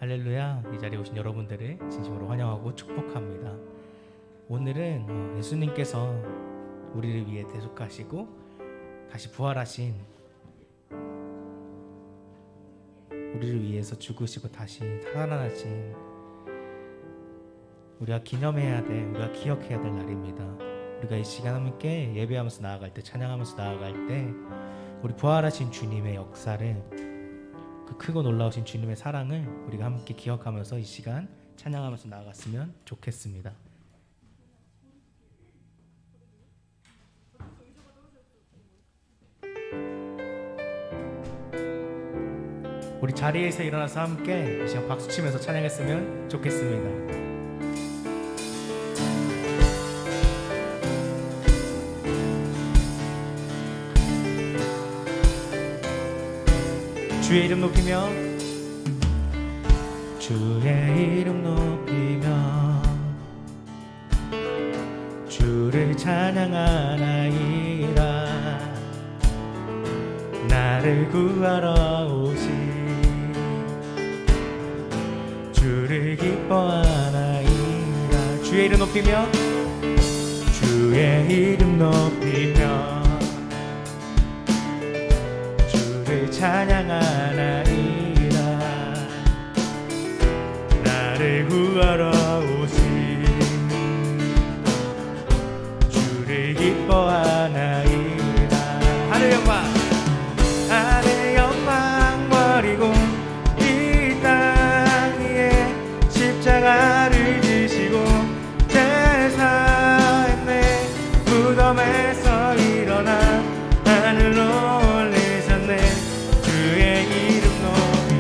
할렐루야. 이 자리에 오신 여러분들을 진심으로 환영하고 축복합니다. 오늘은 예수님께서 우리를 위해 대속하시고 다시 부활하신, 우리를 위해서 죽으시고 다시 살아나신, 우리가 기념해야 될, 우리가 기억해야 될 날입니다. 우리가 이 시간 함께 예배하면서 나아갈 때, 찬양하면서 나아갈 때 우리 부활하신 주님의 역사를, 그 크고 놀라우신 주님의 사랑을 우리가 함께 기억하면서 이 시간 찬양하면서 나아갔으면 좋겠습니다. 우리 자리에서 일어나서 함께 이 시간 박수치면서 찬양했으면 좋겠습니다. 주의 이름 높이며 주의 이름 높이며 주를 찬양하나이다. 나를 구하러 오신 주를 기뻐하나이다. 주의 이름 높이며 주의 이름 높이며 주를 찬양하나이다. 나를 구하러 오신 주를 기뻐하나이다. 하늘 영광 하늘 영광 버리고 이 땅 위에 십자가를 지시고 제사했네. 무덤에서 일어나 하늘로 올리셨네. 주의 이름 높이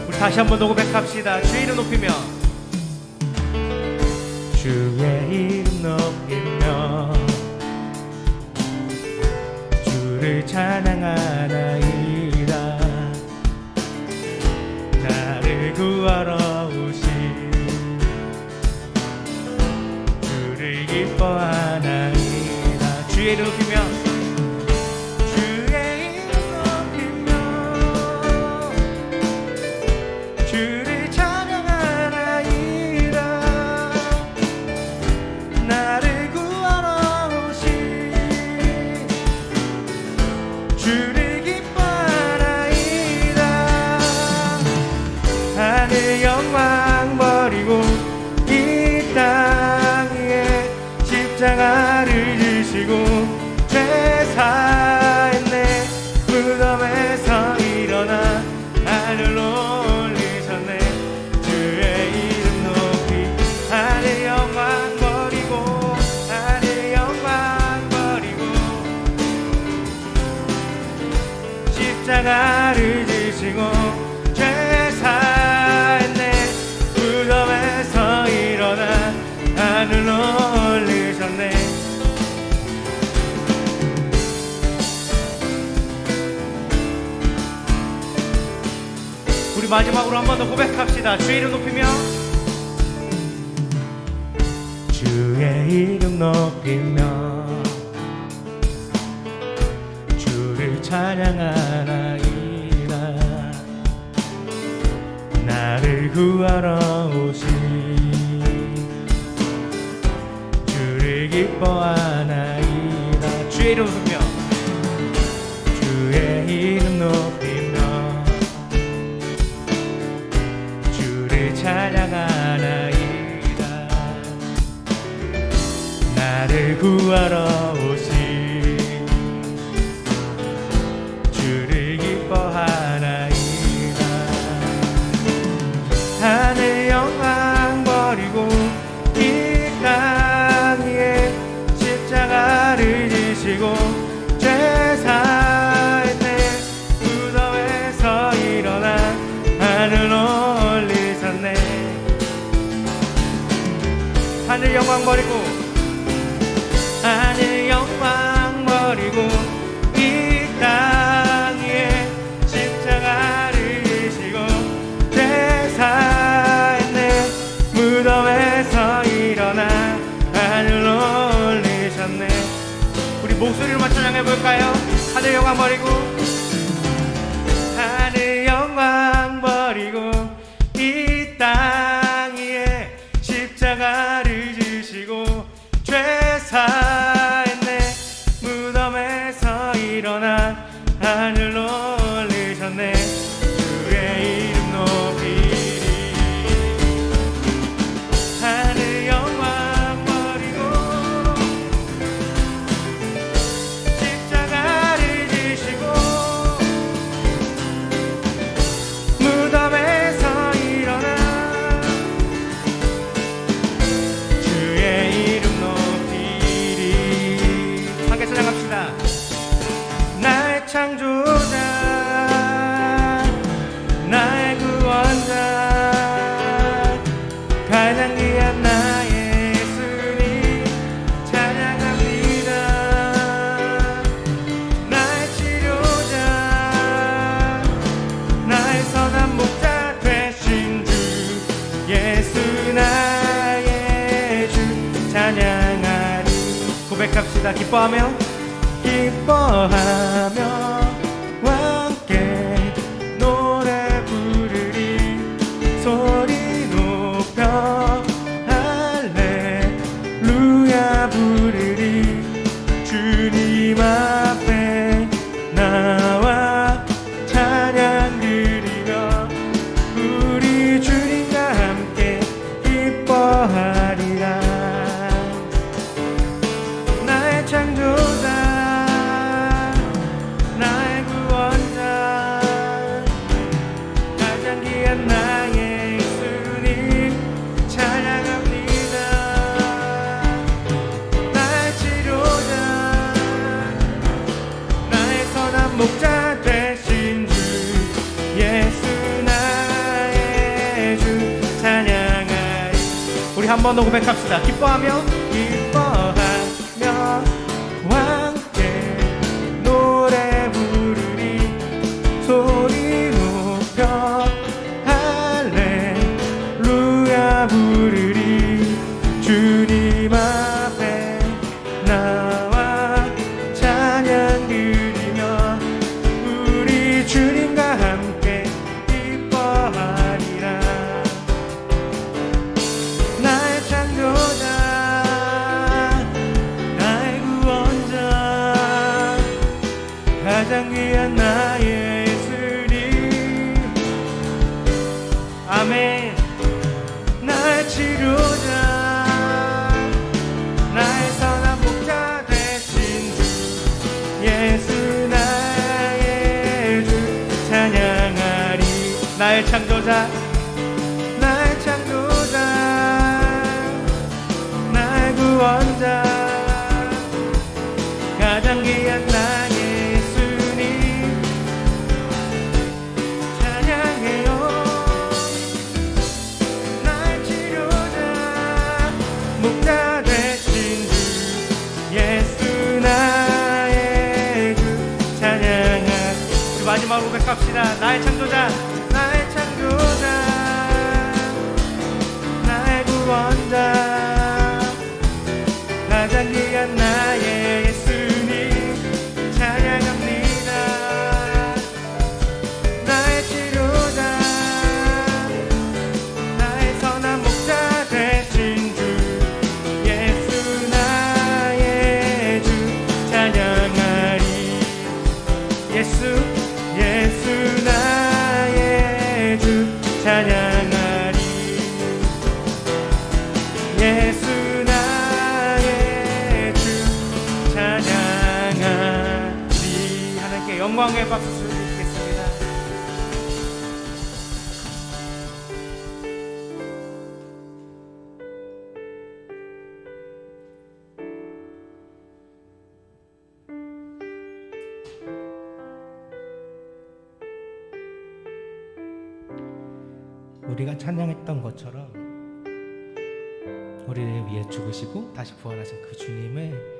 우리 다시 한번 더 고백합시다. 주의 이름 높이며 주의 이름 높이며 주를 찬양하나이다. 나를 구하러 오신 주를 기뻐하나이다. 주의 이름 높이며 주의 이름 높이며 주를 찬양하나이다. 나를 구하러 오신 주를 기뻐하나이다. 하늘 영광 버리고 이 땅 위에 십자가를 지시고 죄사했네. 무덤에서 일어나 하늘로 올리셨네. 주의 이름 높이 하늘 영광 버리고 하늘 영광 버리고 십자가를 지시고 죄사했네. 무덤에서 일어나 하늘로 올리셨네. 우리 마지막으로 한 번 더 고백합시다. 주의 이름 높이며 주의 이름 높이며 주를 찬양하나이다. 나를 구하러 오신 주를 기뻐하나이다. 주의 이름 높이며 주의 이름 높이며 주를 찬양하나이다. 나를 구하러 오신 주를 기뻐하나이다. 하늘 영광 버리고 이 땅 위에 십자가를 지시고 죄사했네. 무덤에서 일어나 하늘로 올리셨네. 하늘 영광 버리고 하늘 영광 버리고 이 땅 위에 십자가를 지시고 죄사했네. 무덤에서 일어나 하늘로 올리셨네. 우리 목소리로만 찬양해볼까요? 하늘 영광 버리고 하늘 영광 버리고 이 땅 위에 십자가를 지시고 죄사했네. 무덤에서 일어나 하늘로 올리셨네. 주의 이름 높이리. 하늘 영광 버리고 십자가를 지시고 무덤에서 일어나 주의 이름 높이리. 함께 찬양합시다. 나의 창조자 나의 구원자 가장 귀한 나의 예수님 찬양합니다. 나의 주 찬양하리. 고백합시다. 기뻐하며 함께 노래 부르리. 소리 높여 할렐루야 부르리. 주님 앞에 나와 찬양 드리며 우리 주님과 함께 기뻐하리라. 나의 창조자 나의 구원자 가장 귀한 나의 예수님 찬양합니다. 나의 치료자 나의 선한 목자 되신 주 예수 나의 주 찬양하리. 우리 한 번 더 고백합시다. 기뻐하며 함께 노래 부르리. 소리 높여 할렐루야 부르리. 주님 앞에 나와 찬양 드리며 우리 주님과 함께 기뻐하리라. 나의 창조자 나의 구원자 가장 귀한 나의 예수님. 아멘. 나의 치료자 나의 선한 목자 되신 주 예수 나의 주 찬양하리. 나의 창조자 나의 창조자 나의 구원자 가장 귀한 나의 예수님 찬양해요. 나의 치료자 목자 되신 주 예수 나의 주 찬양하. 우리 마지막으로 고백합시다. 나의 창조자 나의 창조자 나의 구원자 가장 귀한 나의 예수님 찬양합니다. 나의 치료자 나의 선한 목자 되신 주 예수 나의 주 찬양하리. 예수 나의 주 찬양하리. 예수 나의 주 찬양하리. 하나님께 영광의 박수 드리겠습니다. 우리가 찬양했던 것처럼 우리를 위해 죽으시고 다시 부활하신 그 주님을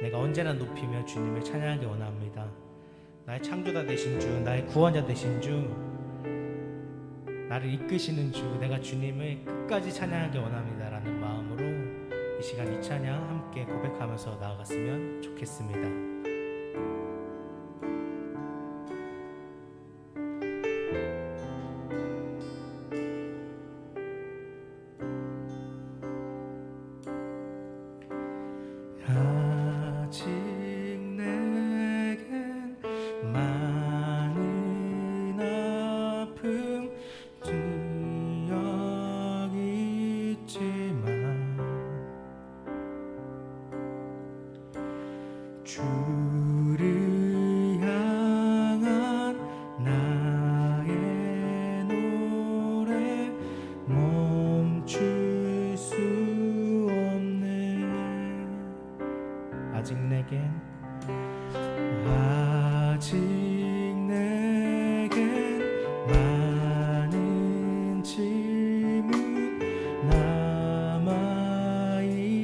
내가 언제나 높이며 주님을 찬양하기 원합니다. 나의 창조자 되신 주, 나의 구원자 되신 주, 나를 이끄시는 주, 내가 주님을 끝까지 찬양하기 원합니다 라는 마음으로 이 시간 이 찬양 함께 고백하면서 나아갔으면 좋겠습니다. 아직 내겐 많은 아픔 기억 있지만 주를 향한 나의 노래 멈출 수 없네. 아직 내겐 많은 짐은 남아있지만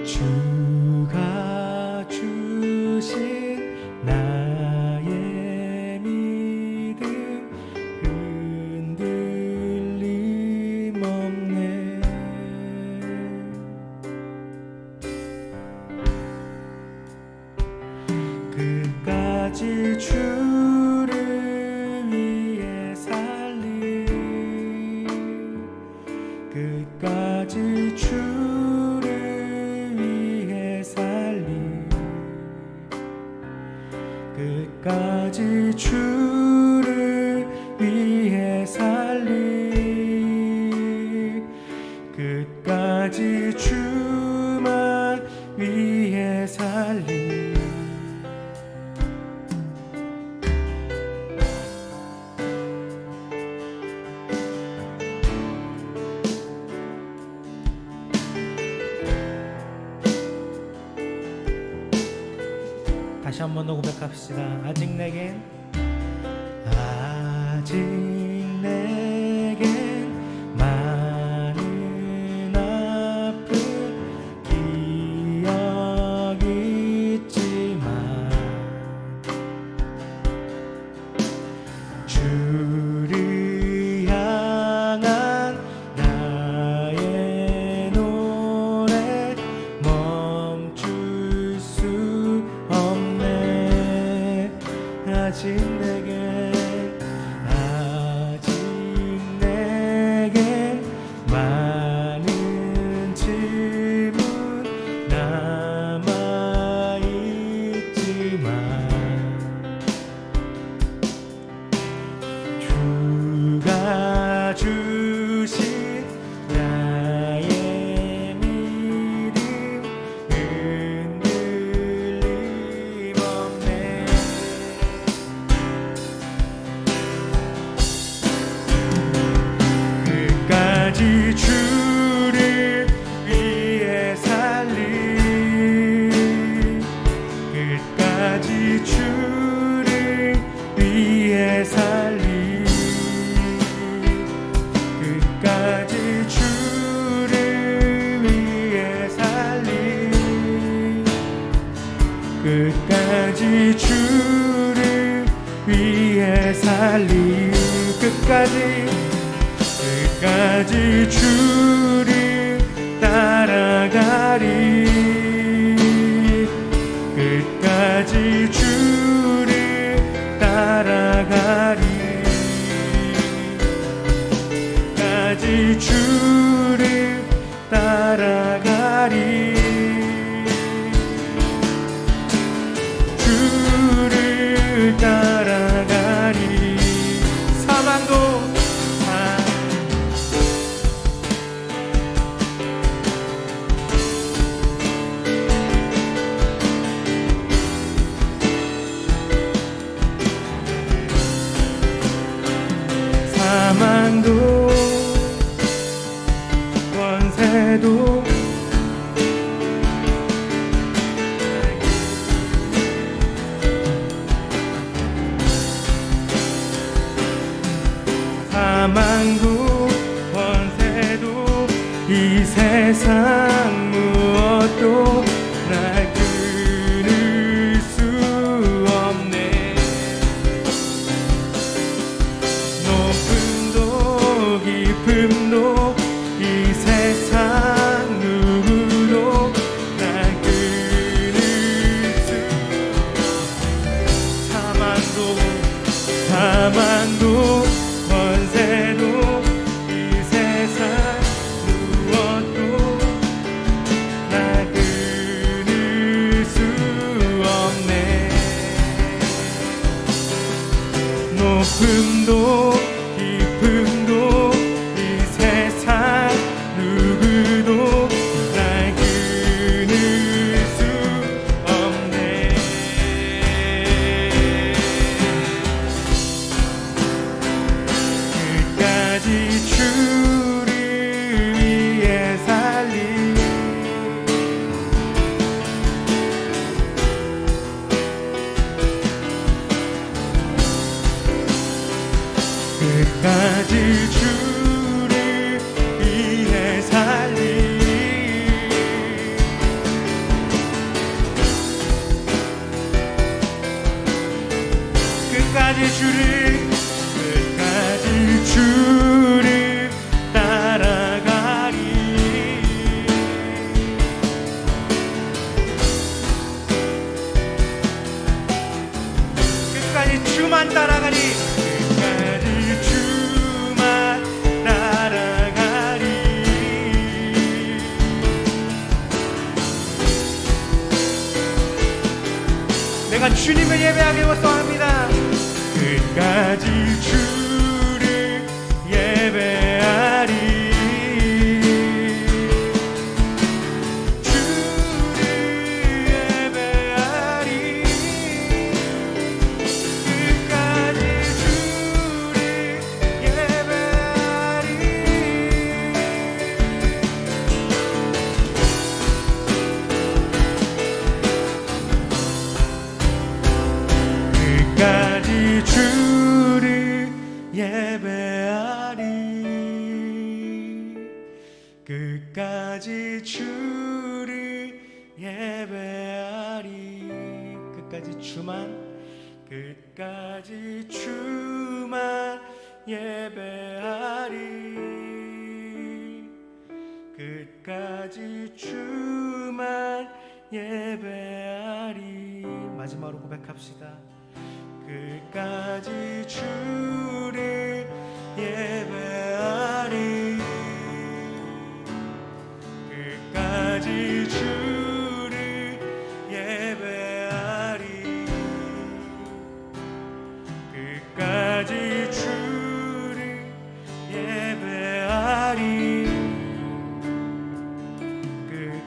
주가 주신 나의 믿음 다시 한 번 더 고백합시다. 아직 내겐 많은 아픈 기억이 있지만 주를 향한 나의 노래 멈출 수 없네. 아직 내겐 많은 질문 남아있지만 주가 주신 나의 믿음 흔들림 없네. 끝까지 주를 위해 살리 끝까지 주를 위해 살리 끝까지 주를 위해 살리 끝까지 주를 위해 살리 끝까지 주를 따라가리 끝까지 주를 따라가리 끝까지 주를 따라가리 주를 따라가리 사망도 권세도 사망도 권세도 이 세상 무엇도 날 끊을 수 없네. 높음도 깊음도 이 세상 누구도 날 끊을 수 사망도 권세도 이 세상 무엇도 날 끊을 수 없네. 높음도 깊음도 이 세상 누구도 날 끊을 수 없네. 끝까지 주를 위해 살리 끝까지 주를 위해 살리 끝까지 주를 따라가리 끝까지 주만 따라가리 끝까지 주만 따라가리 내가 주님을 예배하기 원합니다. 끝까지 주를 예배하리 주를 예배하리 끝까지 주를 예배하리 예배하리 끝까지 주를 예배하리 끝까지 주만 예배하리 끝까지 주만 예배하리 마지막으로 고백합시다. 끝까지 주를 예배하리 끝까지 주를 예배하리 끝까지 주를 예배하리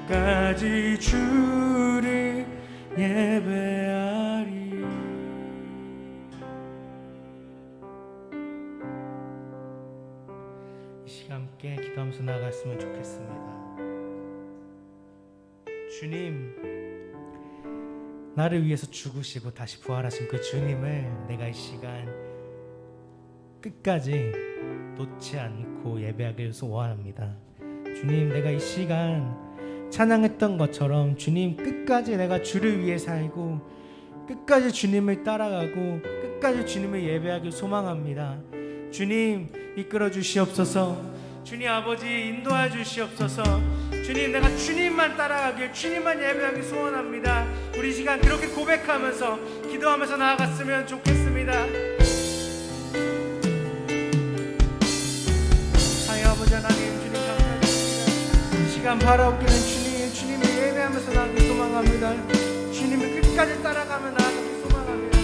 끝까지 주를 예배하리. 이 시간 함께 기도하면서 나아갔으면 좋겠습니다. 주님, 나를 위해서 죽으시고 다시 부활하신 그 주님을 내가 이 시간 끝까지 놓지 않고 예배하길 소원합니다. 주님, 내가 이 시간 찬양했던 것처럼 주님 끝까지 내가 주를 위해 살고 끝까지 주님을 따라가고 끝까지 주님을 예배하길 소망합니다. 주님 이끌어 주시옵소서. 주님 아버지 인도해 주시옵소서. 주님 내가 주님만 따라가길 주님만 예배하길 소원합니다. 우리 시간 그렇게 고백하면서 기도하면서 나아갔으면 좋겠습니다. 하나님 아버지 하나님 주님 감사합니다. 시간 바라옵기는 주님을 예배하면서 나아가길 소망합니다. 주님을 끝까지 따라가며 나아가길 소망합니다.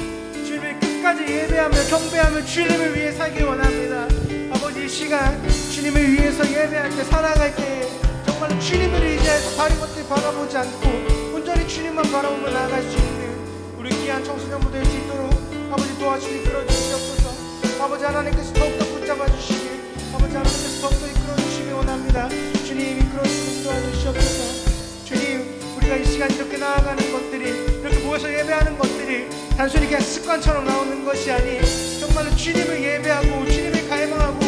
주님을 끝까지 예배하며 경배하며 주님을 위해 살기 원합니다. 아버지 이 시간 주님을 위해서 예배할 때 살아갈 때 정말로 주님을 의지해서 다른 것들 바라보지 않고 온전히 주님만 바라보며 나아갈 수 있는 우리 귀한 청소년부 될 수 있도록 아버지 도와주시고 이끌어 주시옵소서. 아버지 하나님께서 더욱더 붙잡아 주시길 아버지 하나님께서 더욱더 이끌어 주시기 원합니다. 주님 이끌어 주시고 도와주시옵소서. 주님 우리가 이 시간 이렇게 나아가는 것들이 이렇게 모여서 예배하는 것들이 단순히 그냥 습관처럼 나오는 것이 아닌 정말로 주님을 예배하고 주님을 갈망하고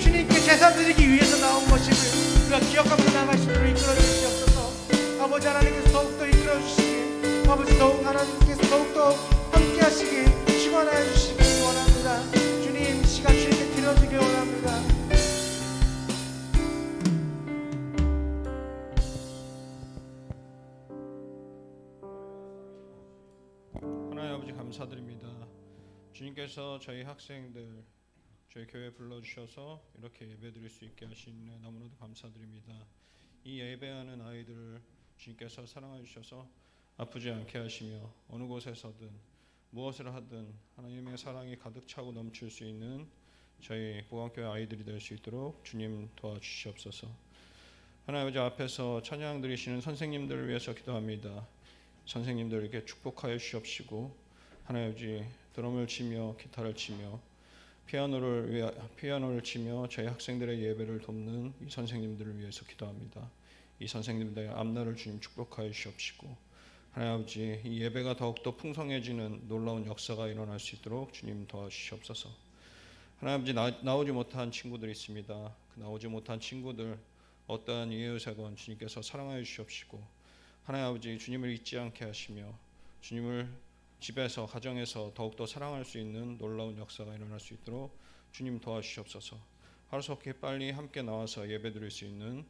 주님께 제사 드리기 위해서 나온 것임을 우리가 기억하면서 나아갈 수 있도록 이끌어 주시옵소서. 아버지 하나님께서 더욱더 이끌어 주시길 아버지 하나님께서 더욱더 함께 하시길 축원하여 주시길 원합니다. 주님 이 시간 주님께 드려주길 원합니다. 하나님 아버지 감사드립니다. 주님께서 저희 학생들 저희 교회에 불러주셔서 이렇게 예배드릴 수 있게 하신 일 너무나도 감사드립니다. 이 예배하는 아이들을 주님께서 사랑해 주셔서 아프지 않게 하시며 어느 곳에서든 무엇을 하든 하나님의 사랑이 가득 차고 넘칠 수 있는 저희 보강교회 아이들이 될 수 있도록 주님 도와주시옵소서. 하나님 아버지 앞에서 찬양 드리시는 선생님들을 위해서 기도합니다. 선생님들에게 축복하여 주시옵시고 하나님 아버지 드럼을 치며 기타를 치며 피아노를 치며 저희 학생들의 예배를 돕는 이 선생님들을 위해서 기도합니다. 이 선생님들의 앞날을 주님 축복하여 주시옵시고 하나님 아버지 이 예배가 더욱더 풍성해지는 놀라운 역사가 일어날 수 있도록 주님 도와주시옵소서. 하나님 아버지 나오지 못한 친구들이 있습니다. 그 나오지 못한 친구들 어떠한 이유세건 주님께서 사랑하여 주시옵시고 하나님 아버지 주님을 잊지 않게 하시며 주님을 집에서 가정에서 더욱더 사랑할 수 있는 놀라운 역사가 일어날 수 있도록 주님 도와주시옵소서. 하루속히 빨리 함께 나와서 예배드릴 수 있는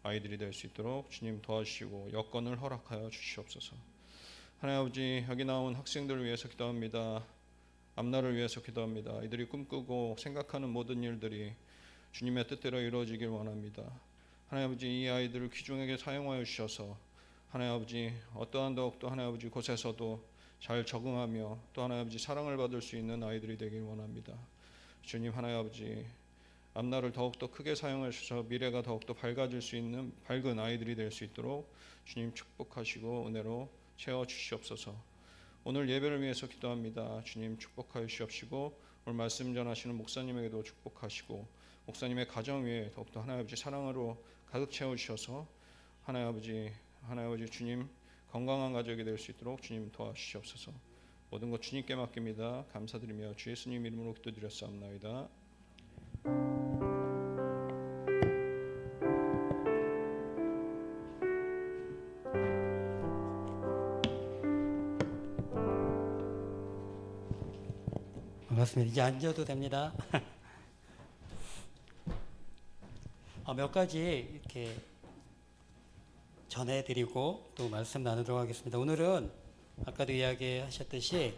아이들이 될 수 있도록 주님 도와주시고 여건을 허락하여 주시옵소서. 하나님 아버지 여기 나온 학생들을 위해서 기도합니다. 앞날을 위해서 기도합니다. 이들이 꿈꾸고 생각하는 모든 일들이 주님의 뜻대로 이루어지길 원합니다. 하나님 아버지 이 아이들을 귀중하게 사용하여 주셔서 하나님 아버지 어떠한 더욱더 하나님 아버지 곳에서도 잘 적응하며 또 하나님 아버지 사랑을 받을 수 있는 아이들이 되길 원합니다. 주님 하나님 아버지 앞날을 더욱더 크게 사용하셔서 미래가 더욱더 밝아질 수 있는 밝은 아이들이 될 수 있도록 주님 축복하시고 은혜로 채워주시옵소서. 오늘 예배를 위해서 기도합니다. 주님 축복하여 주시옵시고 오늘 말씀 전하시는 목사님에게도 축복하시고 목사님의 가정 위에 더욱더 하나님 아버지 사랑으로 가득 채워주셔서 하나님 아버지 주님 건강한 가족이 될 수 있도록 주님 도와주시옵소서. 모든 것 주님께 맡깁니다. 감사드리며 주 예수님 이름으로 기도드렸사옵나이다. 반갑습니다. 이제 앉아도 됩니다. 몇 가지 이렇게 전해드리고 또 말씀 나누도록 하겠습니다. 오늘은 아까도 이야기하셨듯이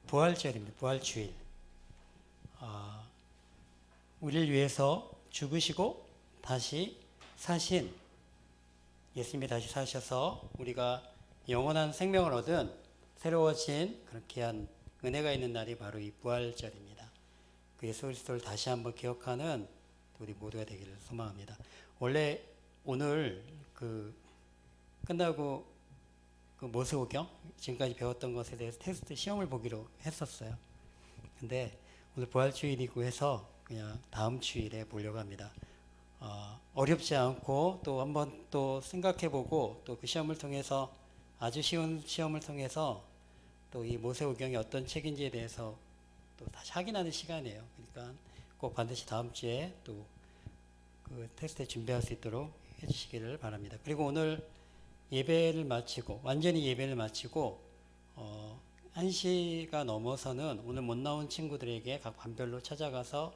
부활절입니다. 부활주일. 우리를 위해서 죽으시고 다시 사신 예수님이 다시 사셔서 우리가 영원한 생명을 얻은 새로워진 그런 귀한 은혜가 있는 날이 바로 이 부활절입니다. 그 예수 그리스도를 다시 한번 기억하는 우리 모두가 되기를 소망합니다. 원래 오늘 끝나고 모세오경 지금까지 배웠던 것에 대해서 테스트 시험을 보기로 했었어요. 근데 오늘 부활주일이고 해서 그냥 다음 주일에 보려고 합니다. 어렵지 않고 또 한번 또 생각해보고 또 그 시험을 통해서 아주 쉬운 시험을 통해서 또 이 모세오경이 어떤 책인지에 대해서 또 다시 확인하는 시간이에요. 그러니까 꼭 반드시 다음 주에 또 그 테스트에 준비할 수 있도록 해주시기를 바랍니다. 그리고 오늘 예배를 마치고 완전히 예배를 마치고 1시가 넘어서는 오늘 못 나온 친구들에게 각 반별로 찾아가서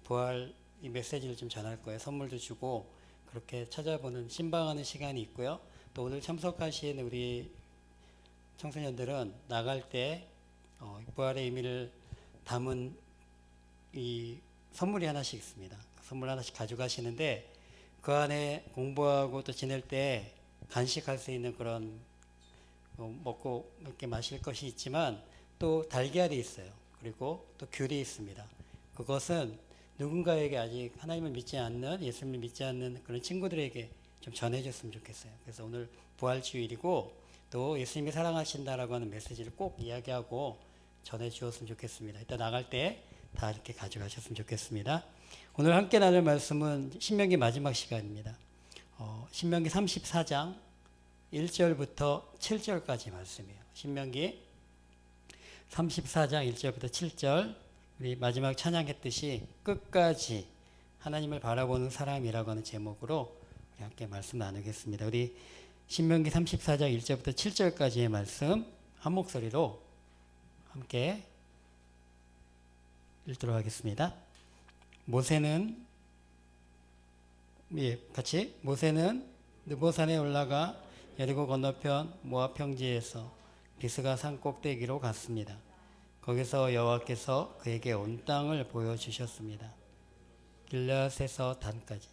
부활 이 메시지를 좀 전할 거예요. 선물도 주고 그렇게 찾아보는 신방하는 시간이 있고요. 또 오늘 참석하신 우리 청소년들은 나갈 때 부활의 의미를 담은 이 선물이 하나씩 있습니다. 선물 하나씩 가져가시는데 그 안에 공부하고 또 지낼 때 간식할 수 있는 그런 먹고 이렇게 마실 것이 있지만 또 달걀이 있어요. 그리고 또 귤이 있습니다. 그것은 누군가에게 아직 하나님을 믿지 않는 예수님을 믿지 않는 그런 친구들에게 좀 전해줬으면 좋겠어요. 그래서 오늘 부활주일이고 또 예수님이 사랑하신다라고 하는 메시지를 꼭 이야기하고 전해주었으면 좋겠습니다. 이따 나갈 때 다 이렇게 가져가셨으면 좋겠습니다. 오늘 함께 나눌 말씀은 신명기 마지막 시간입니다. 신명기 34장 1절부터 7절까지 말씀이에요. 신명기 34장 1절부터 7절 우리 마지막 찬양했듯이 끝까지 하나님을 바라보는 사람이라고 하는 제목으로 우리 함께 말씀 나누겠습니다. 우리 신명기 34장 1절부터 7절까지의 말씀 한 목소리로 함께 읽도록 하겠습니다. 모세는 느보산에 올라가 여리고 건너편 모압 평지에서 비스가 산 꼭대기로 갔습니다. 거기서 여호와께서 그에게 온 땅을 보여주셨습니다. 길르앗에서 단까지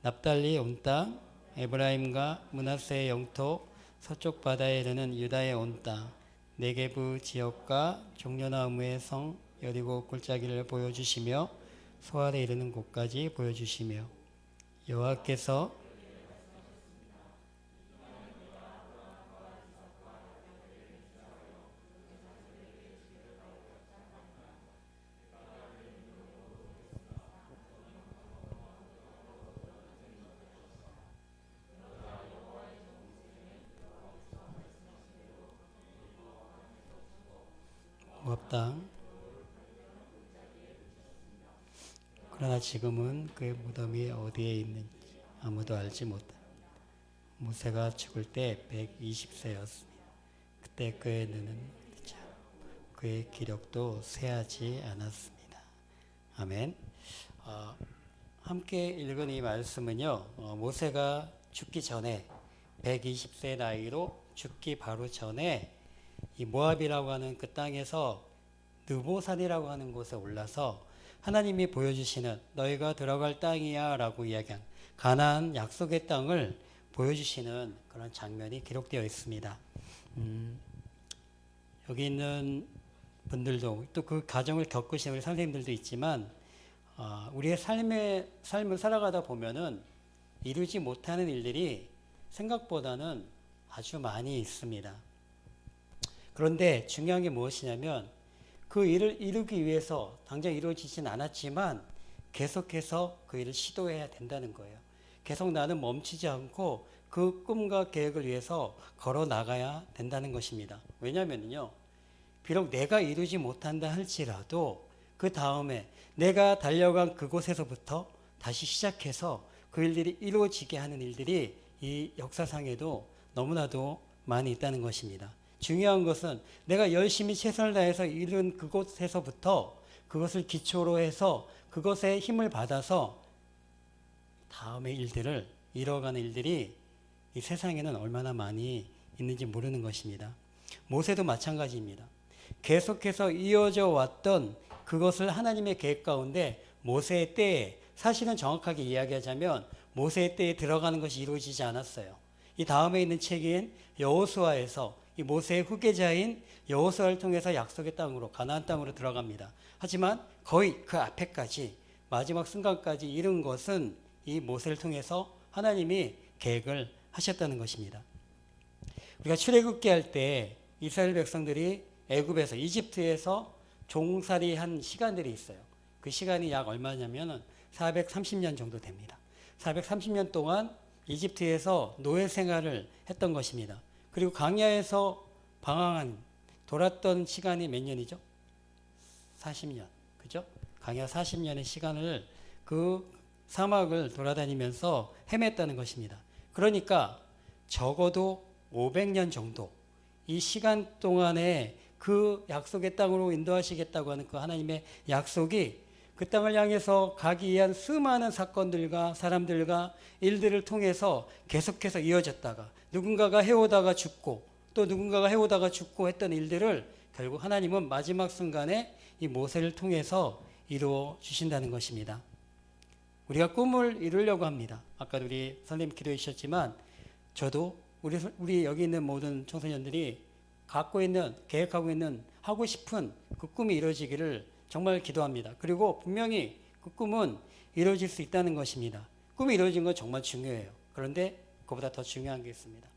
납달리 온 땅, 에브라임과 므낫세의 영토, 서쪽 바다에 이르는 유다의 온 땅, 네게부 지역과 종려나무의 성 여리고 골짜기를 보여주시며 소알에 이르는 곳까지 보여주시며 여호와께서 모압 땅 그러나 지금은 그의 무덤이 어디에 있는지 아무도 알지 못한다. 모세가 죽을 때 120세였습니다. 그때 그의 눈은 뜨지 않고 그의 기력도 쇠하지 않았습니다. 아멘. 함께 읽은 이 말씀은요. 모세가 죽기 전에 120세 나이로 죽기 바로 전에 이 모압이라고 하는 그 땅에서 느보산이라고 하는 곳에 올라서 하나님이 보여주시는 너희가 들어갈 땅이야 라고 이야기한 가나안 약속의 땅을 보여주시는 그런 장면이 기록되어 있습니다. 여기 있는 분들도 또 그 가정을 겪으신 우리 선생님들도 있지만 우리의 삶을 살아가다 보면은 이루지 못하는 일들이 생각보다는 아주 많이 있습니다. 그런데 중요한 게 무엇이냐면 그 일을 이루기 위해서 당장 이루어지진 않았지만 계속해서 그 일을 시도해야 된다는 거예요. 계속 나는 멈추지 않고 그 꿈과 계획을 위해서 걸어 나가야 된다는 것입니다. 왜냐하면요, 비록 내가 이루지 못한다 할지라도 그 다음에 내가 달려간 그곳에서부터 다시 시작해서 그 일들이 이루어지게 하는 일들이 이 역사상에도 너무나도 많이 있다는 것입니다. 중요한 것은 내가 열심히 최선을 다해서 이룬 그곳에서부터 그것을 기초로 해서 그것에 힘을 받아서 다음의 일들을 이뤄가는 일들이 이 세상에는 얼마나 많이 있는지 모르는 것입니다. 모세도 마찬가지입니다. 계속해서 이어져 왔던 그것을 하나님의 계획 가운데 모세의 때에, 사실은 정확하게 이야기하자면 모세의 때에 들어가는 것이 이루어지지 않았어요. 이 다음에 있는 책인 여호수아에서 이 모세의 후계자인 여호수아를 통해서 약속의 땅으로, 가나안 땅으로 들어갑니다. 하지만 거의 그 앞에까지, 마지막 순간까지 이룬 것은 이 모세를 통해서 하나님이 계획을 하셨다는 것입니다. 우리가 출애굽기 할 때 이스라엘 백성들이 애굽에서, 이집트에서 종살이한 시간들이 있어요. 그 시간이 약 얼마냐면 430년 정도 됩니다. 430년 동안 이집트에서 노예 생활을 했던 것입니다. 그리고 광야에서 방황한, 돌았던 시간이 몇 년이죠? 40년. 그죠? 광야 40년의 시간을 그 사막을 돌아다니면서 헤맸다는 것입니다. 그러니까 적어도 500년 정도 이 시간 동안에 그 약속의 땅으로 인도하시겠다고 하는 그 하나님의 약속이 그 땅을 향해서 가기 위한 수많은 사건들과 사람들과 일들을 통해서 계속해서 이어졌다가 누군가가 해오다가 죽고 또 누군가가 해오다가 죽고 했던 일들을 결국 하나님은 마지막 순간에 이 모세를 통해서 이루어 주신다는 것입니다. 우리가 꿈을 이루려고 합니다. 아까도 우리 선생님 기도해 주셨지만 저도 우리 여기 있는 모든 청소년들이 갖고 있는, 계획하고 있는, 하고 싶은 그 꿈이 이루어지기를 정말 기도합니다. 그리고 분명히 그 꿈은 이루어질 수 있다는 것입니다. 꿈이 이루어진 건 정말 중요해요. 그런데 그보다 더 중요한 게 있습니다.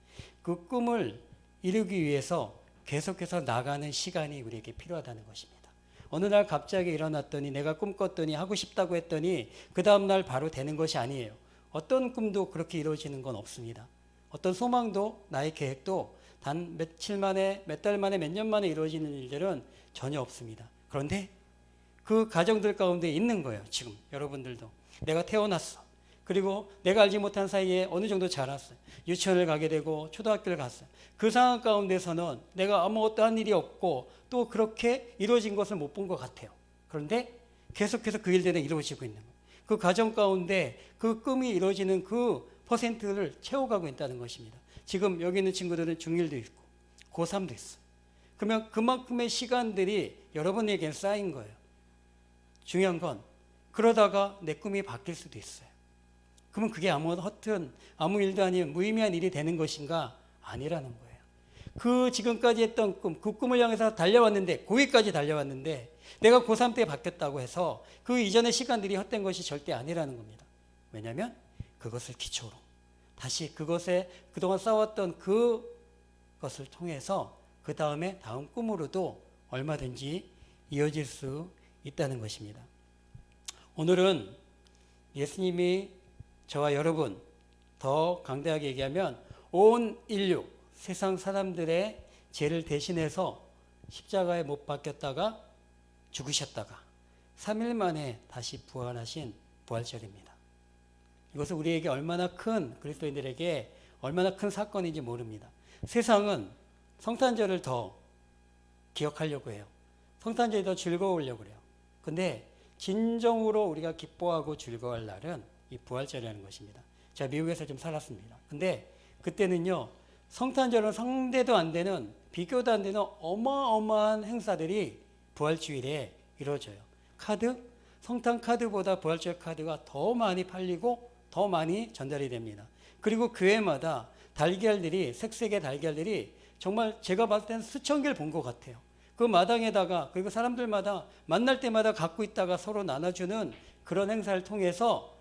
그 꿈을 이루기 위해서 계속해서 나가는 시간이 우리에게 필요하다는 것입니다. 어느 날 갑자기 일어났더니 내가 꿈꿨더니 하고 싶다고 했더니 그 다음날 바로 되는 것이 아니에요. 어떤 꿈도 그렇게 이루어지는 건 없습니다. 어떤 소망도 나의 계획도 단 며칠 만에, 몇 달 만에, 몇 년 만에 이루어지는 일들은 전혀 없습니다. 그런데 그 가정들 가운데 있는 거예요. 지금 여러분들도. 내가 태어났어. 그리고 내가 알지 못한 사이에 어느 정도 자랐어요. 유치원을 가게 되고 초등학교를 갔어요. 그 상황 가운데서는 내가 아무것도 한 일이 없고 또 그렇게 이루어진 것을 못 본 것 같아요. 그런데 계속해서 그 일들은 이루어지고 있는 거예요. 그 가정 가운데 그 꿈이 이루어지는 그 퍼센트를 채워가고 있다는 것입니다. 지금 여기 있는 친구들은 중1도 있고 고3도 있어요. 그러면 그만큼의 시간들이 여러분에게는 쌓인 거예요. 중요한 건 그러다가 내 꿈이 바뀔 수도 있어요. 그러면 그게 아무 일도 아닌 무의미한 일이 되는 것인가? 아니라는 거예요. 그 지금까지 했던 꿈, 그 꿈을 향해서 달려왔는데, 거기까지 달려왔는데 내가 고3 때 바뀌었다고 해서 그 이전의 시간들이 헛된 것이 절대 아니라는 겁니다. 왜냐하면 그것을 기초로 다시 그것에 그동안 쌓았던 그것을 통해서 그 다음에 다음 꿈으로도 얼마든지 이어질 수 있다는 것입니다. 오늘은 예수님이 저와 여러분, 더 강대하게 얘기하면 온 인류, 세상 사람들의 죄를 대신해서 십자가에 못 박혔다가 죽으셨다가 3일 만에 다시 부활하신 부활절입니다. 이것은 우리에게 얼마나 큰, 그리스도인들에게 얼마나 큰 사건인지 모릅니다. 세상은 성탄절을 더 기억하려고 해요. 성탄절이 더 즐거우려고 그래요. 근데 진정으로 우리가 기뻐하고 즐거워할 날은 이 부활절이라는 것입니다. 제가 미국에서 좀 살았습니다. 근데 그때는요, 성탄절은 상대도 안 되는, 비교도 안 되는 어마어마한 행사들이 부활주일에 이루어져요. 성탄 카드보다 부활절 카드가 더 많이 팔리고 더 많이 전달이 됩니다. 그리고 교회마다 달걀들이, 색색의 달걀들이 정말 제가 봤을 때는 수천 개를 본 것 같아요. 그 마당에다가, 그리고 사람들마다 만날 때마다 갖고 있다가 서로 나눠주는 그런 행사를 통해서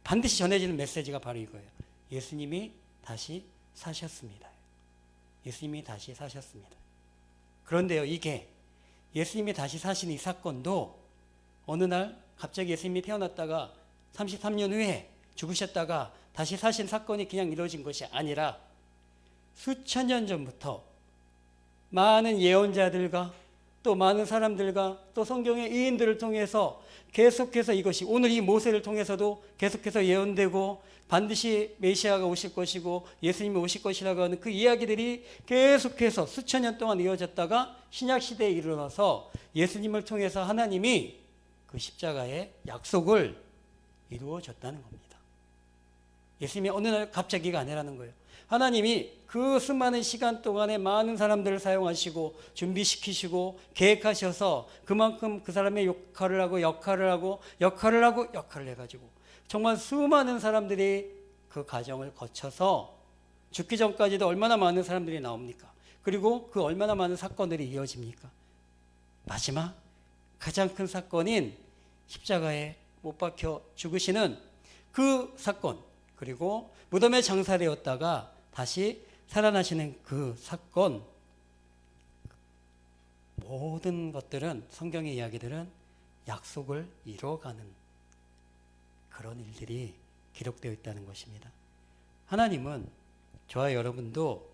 반드시 전해지는 메시지가 바로 이거예요. 예수님이 다시 사셨습니다. 예수님이 다시 사셨습니다. 그런데요, 이게 예수님이 다시 사신 이 사건도 어느 날 갑자기 예수님이 태어났다가 33년 후에 죽으셨다가 다시 사신 사건이 그냥 이루어진 것이 아니라 수천 년 전부터 많은 예언자들과 또 많은 사람들과 또 성경의 이인들을 통해서 계속해서 이것이 오늘 이 모세를 통해서도 계속해서 예언되고 반드시 메시아가 오실 것이고 예수님이 오실 것이라고 하는 그 이야기들이 계속해서 수천 년 동안 이어졌다가 신약 시대에 이르러서 예수님을 통해서 하나님이 그 십자가의 약속을 이루어 줬다는 겁니다. 예수님이 어느 날 갑자기가 아니라는 거예요. 하나님이 그 수많은 시간 동안에 많은 사람들을 사용하시고 준비시키시고 계획하셔서 그만큼 그 사람의 역할을 해가지고 정말 수많은 사람들이 그 과정을 거쳐서 죽기 전까지도 얼마나 많은 사람들이 나옵니까? 그리고 그 얼마나 많은 사건들이 이어집니까? 마지막 가장 큰 사건인 십자가에 못 박혀 죽으시는 그 사건, 그리고 무덤에 장사되었다가 다시 살아나시는 그 사건, 모든 것들은, 성경의 이야기들은 약속을 이뤄가는 그런 일들이 기록되어 있다는 것입니다. 하나님은 저와 여러분도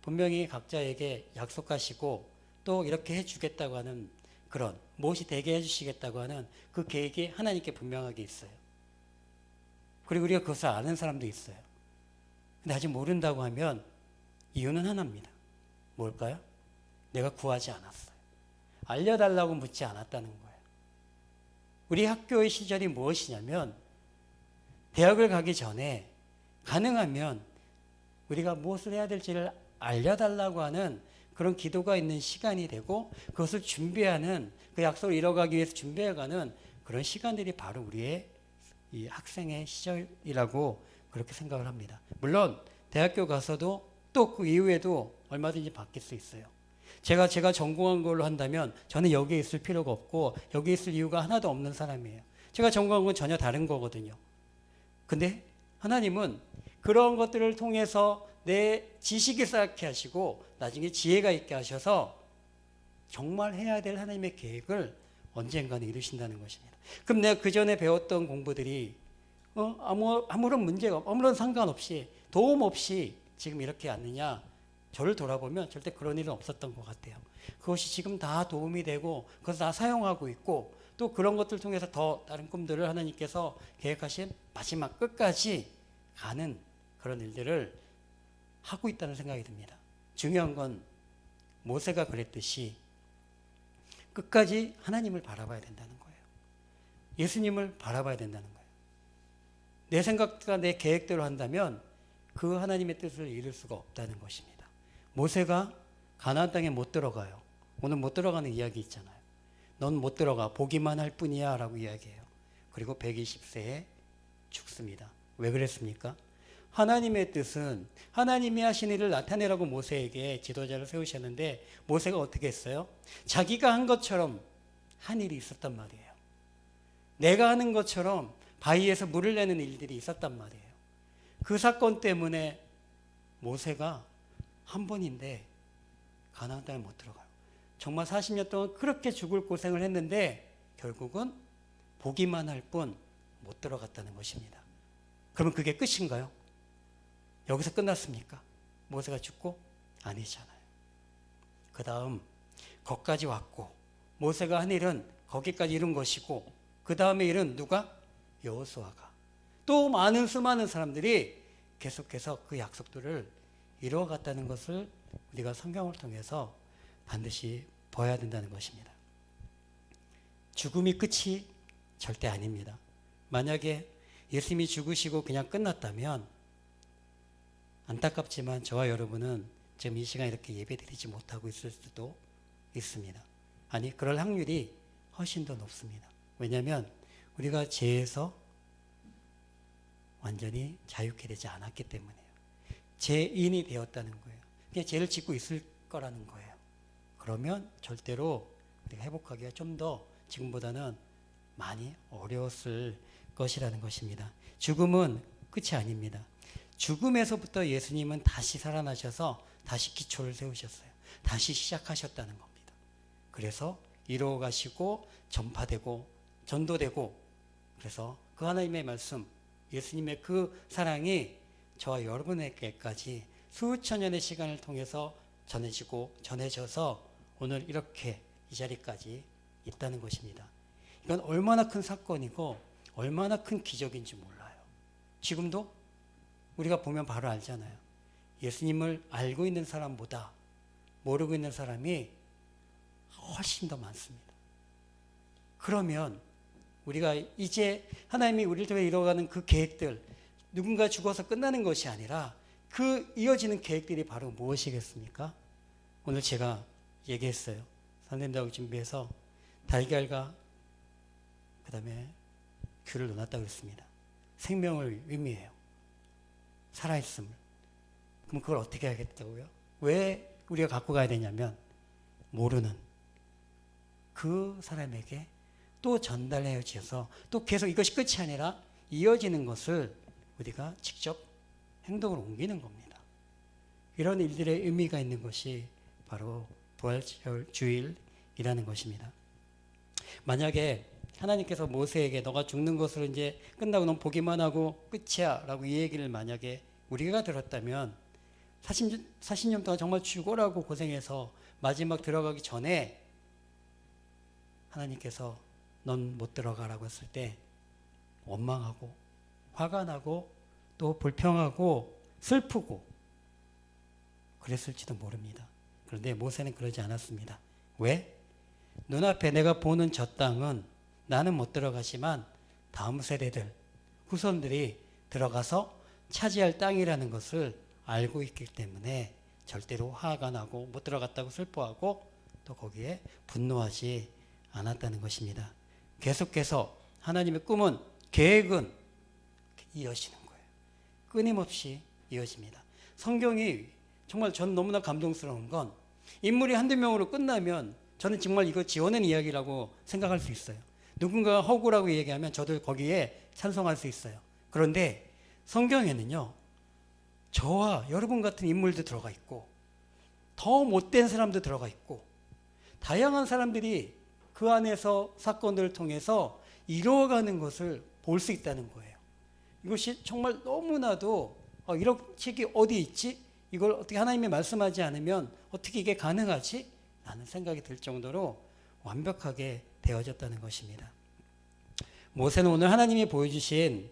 분명히 각자에게 약속하시고 또 이렇게 해주겠다고 하는 그런, 무엇이 되게 해주시겠다고 하는 그 계획이 하나님께 분명하게 있어요. 그리고 우리가 그것을 아는 사람도 있어요. 근데 아직 모른다고 하면 이유는 하나입니다. 뭘까요? 내가 구하지 않았어요. 알려달라고 묻지 않았다는 거예요. 우리 학교의 시절이 무엇이냐면, 대학을 가기 전에 가능하면 우리가 무엇을 해야 될지를 알려달라고 하는 그런 기도가 있는 시간이 되고, 그것을 준비하는, 그 약속을 이뤄가기 위해서 준비해가는 그런 시간들이 바로 우리의 이 학생의 시절이라고 그렇게 생각을 합니다. 물론 대학교 가서도 또 그 이후에도 얼마든지 바뀔 수 있어요. 제가 전공한 걸로 한다면 저는 여기에 있을 필요가 없고 여기 있을 이유가 하나도 없는 사람이에요. 제가 전공한 건 전혀 다른 거거든요. 근데 하나님은 그런 것들을 통해서 내 지식이 쌓게 하시고 나중에 지혜가 있게 하셔서 정말 해야 될 하나님의 계획을 언젠가는 이루신다는 것입니다. 그럼 내가 그 전에 배웠던 공부들이 아무런 문제가, 아무런 상관없이, 도움 없이 지금 이렇게 왔느냐, 저를 돌아보면 절대 그런 일은 없었던 것 같아요. 그것이 지금 다 도움이 되고 그것을 다 사용하고 있고, 또 그런 것들 통해서 더 다른 꿈들을 하나님께서 계획하신 마지막 끝까지 가는 그런 일들을 하고 있다는 생각이 듭니다. 중요한 건 모세가 그랬듯이 끝까지 하나님을 바라봐야 된다는 거예요. 예수님을 바라봐야 된다는 거예요. 내 생각과 내 계획대로 한다면 그 하나님의 뜻을 이룰 수가 없다는 것입니다. 모세가 가나안 땅에 못 들어가요. 오늘 못 들어가는 이야기 있잖아요. 넌 못 들어가, 보기만 할 뿐이야 라고 이야기해요. 그리고 120세에 죽습니다. 왜 그랬습니까? 하나님의 뜻은 하나님이 하신 일을 나타내라고 모세에게 지도자를 세우셨는데, 모세가 어떻게 했어요? 자기가 한 것처럼 한 일이 있었단 말이에요. 내가 하는 것처럼 바위에서 물을 내는 일들이 있었단 말이에요. 그 사건 때문에 모세가 한 번인데 가나안 땅에 못 들어가요. 정말 40년 동안 그렇게 죽을 고생을 했는데 결국은 보기만 할 뿐 못 들어갔다는 것입니다. 그러면 그게 끝인가요? 여기서 끝났습니까? 모세가 죽고? 아니잖아요. 그 다음 거기까지 왔고, 모세가 한 일은 거기까지 이룬 것이고, 그 다음에 일은 누가? 여호수아가. 또 많은 수많은 사람들이 계속해서 그 약속들을 이루어갔다는 것을 우리가 성경을 통해서 반드시 봐야 된다는 것입니다. 죽음이 끝이 절대 아닙니다. 만약에 예수님이 죽으시고 그냥 끝났다면 안타깝지만 저와 여러분은 지금 이 시간에 이렇게 예배드리지 못하고 있을 수도 있습니다. 아니, 그럴 확률이 훨씬 더 높습니다. 왜냐하면 우리가 죄에서 완전히 자유케 되지 않았기 때문이에요. 죄인이 되었다는 거예요. 그냥 죄를 짓고 있을 거라는 거예요. 그러면 절대로 우리가 회복하기가 좀 더 지금보다는 많이 어려웠을 것이라는 것입니다. 죽음은 끝이 아닙니다. 죽음에서부터 예수님은 다시 살아나셔서 다시 기초를 세우셨어요. 다시 시작하셨다는 겁니다. 그래서 이루어 가시고 전파되고 전도되고, 그래서 그 하나님의 말씀, 예수님의 그 사랑이 저와 여러분에게까지 수천 년의 시간을 통해서 전해지고 전해져서 오늘 이렇게 이 자리까지 있다는 것입니다. 이건 얼마나 큰 사건이고 얼마나 큰 기적인지 몰라요. 지금도 우리가 보면 바로 알잖아요. 예수님을 알고 있는 사람보다 모르고 있는 사람이 훨씬 더 많습니다. 그러면 우리가 이제 하나님이 우리를 통해 이뤄가는 그 계획들, 누군가 죽어서 끝나는 것이 아니라 그 이어지는 계획들이 바로 무엇이겠습니까? 오늘 제가 얘기했어요. 선생님들하고 준비해서 달걀과 그 다음에 귤을 넣어놨다고 했습니다. 생명을 의미해요. 살아있음을. 그럼 그걸 어떻게 하겠다고요? 왜 우리가 갖고 가야 되냐면 모르는 그 사람에게 또 전달해 주셔서 또 계속 이것이 끝이 아니라 이어지는 것을 우리가 직접 행동으로 옮기는 겁니다. 이런 일들의 의미가 있는 것이 바로 부활주일이라는 것입니다. 만약에 하나님께서 모세에게 너가 죽는 것으로 이제 끝나고 넌 보기만 하고 끝이야 라고 이 얘기를 만약에 우리가 들었다면 40년 동안 정말 죽어라고 고생해서 마지막 들어가기 전에 하나님께서 넌 못 들어가라고 했을 때 원망하고 화가 나고 또 불평하고 슬프고 그랬을지도 모릅니다. 그런데 모세는 그러지 않았습니다. 왜? 눈앞에 내가 보는 저 땅은 나는 못 들어가지만 다음 세대들, 후손들이 들어가서 차지할 땅이라는 것을 알고 있기 때문에 절대로 화가 나고 못 들어갔다고 슬퍼하고 또 거기에 분노하지 않았다는 것입니다. 계속해서 하나님의 꿈은, 계획은 이어지는 거예요. 끊임없이 이어집니다. 성경이 정말 전 너무나 감동스러운 건 인물이 한두 명으로 끝나면 저는 정말 이거 지어낸 이야기라고 생각할 수 있어요. 누군가가 허구라고 얘기하면 저도 거기에 찬성할 수 있어요. 그런데 성경에는요, 저와 여러분 같은 인물도 들어가 있고 더 못된 사람도 들어가 있고 다양한 사람들이 그 안에서 사건들을 통해서 이루어가는 것을 볼 수 있다는 거예요. 이것이 정말 너무나도 이런 책이 어디 있지? 이걸 어떻게 하나님이 말씀하지 않으면 어떻게 이게 가능하지? 라는 생각이 들 정도로 완벽하게 되어졌다는 것입니다. 모세는 오늘 하나님이 보여주신